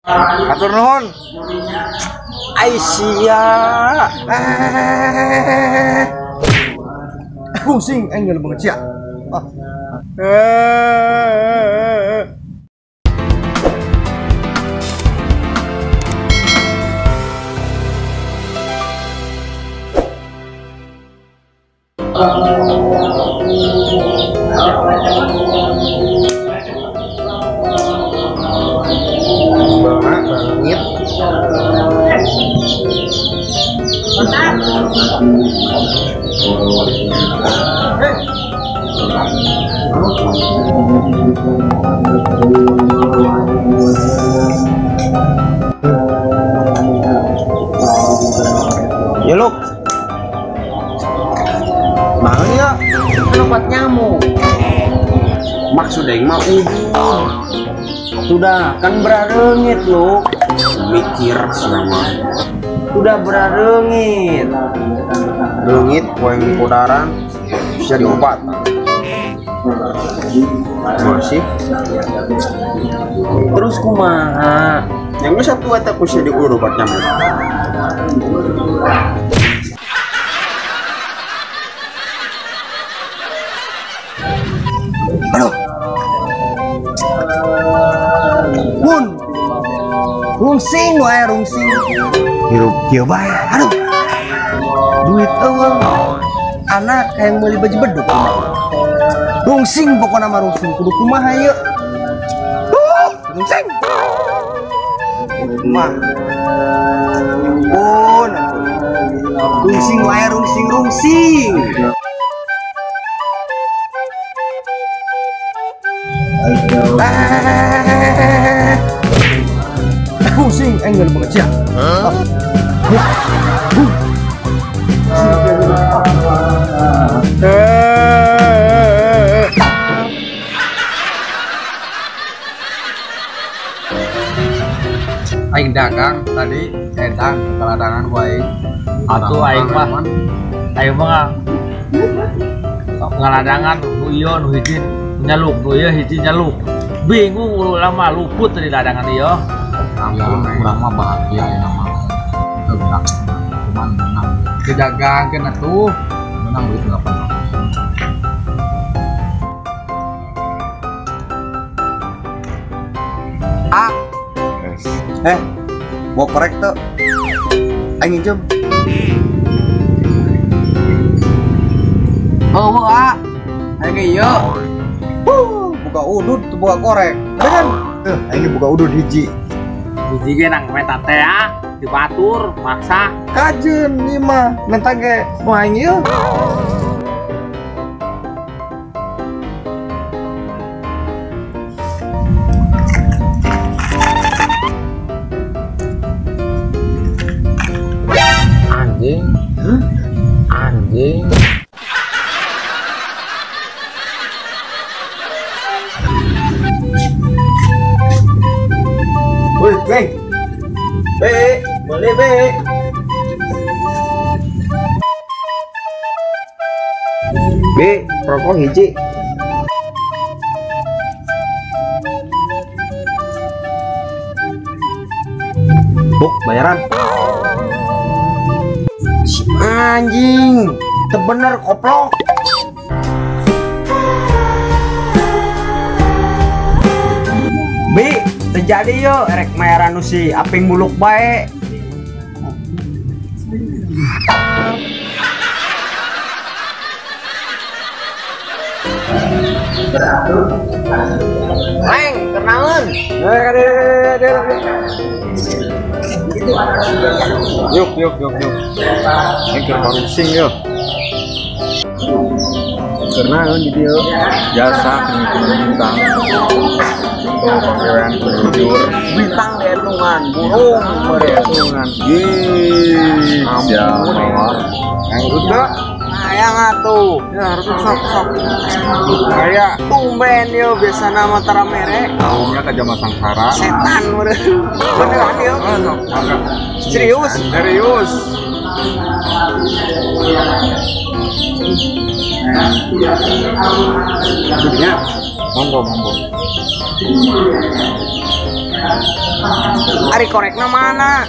Atur nuhun. Aisyah. Pusing enggak banget sia. Ya lu mana ya Tempat nyamuk. maksudnya yang mau Sudah kan berarengit lu. mikir selama Sudah berarengit. lengit poin kudaran bisa diobat masih Terus kumaha? yang bisa tuh aku bisa diurut obat nyamuk. Aduh Bun. Rungsing wae rungsing. hirup kieu bae. Aduh Duit eueuh. Anak yang beli baju beduk. Rungsing pokoknya mah rungsing. Kudu kumaha ieu? rungsing mah Bun. Rungsing wae rungsing. pusing enggak banget sia. Aing dagang tadi edan keladangan wae atuh aing mah ngaladangan nu ieu nu hiji nyaluk nu ieu hiji nyaluk bingung ulu lama luput dari dadangan ieu ampun urang mah bahagia ya mah gerak cuman menang didagang kan atuh menang duit 8 Mau korek tuh aing jam Oh, aing ieu. buka udud tuh buka korek kan tuh aing buka udud hiji hiji ge nang meta teh dibatur maksa kajen ieu mah menta ge nu aing ieu anjing woi beng boleh rokok hiji buk bayaran Anjing, teu bener koplok. Bi, terjadi yo erek mayaran nu si aping muluk bae. Leng, kenalan. Yuk. Ini ke rusing yuk. Karena di dia jasa bintang, pakaian jujur, Bintang lenungan, burung perhitungan. Siapa? Yang udah, sayang atuh. ya harus sok. Kayak tumben yo biasa nama tara mere. Tahunya ke jama sangsara. Setan beneran yo. Serius. Duduknya, monggo. Ari korekna mana?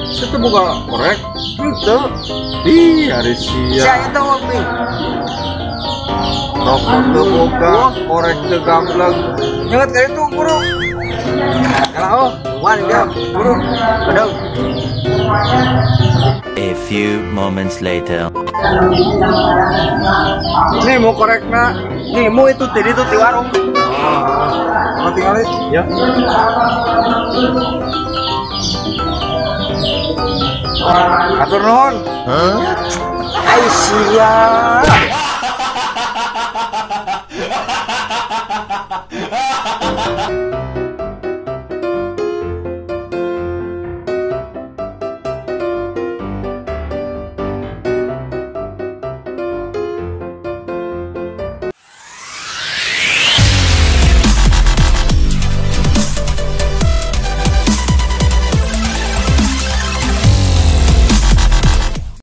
Itu buka korek. Itu. Ih, hari sia. Saya tahu Bing. Rokok teu boga, korek teu gamplang. Nyeut kali itu buru. Kalah oh, wan dia buru. Pedang. A few moments later. Nih mau korekna. Nih mu itu tadi tuh di warung. Mau tinggalin? Ya. Atur nuhun. Aisyah.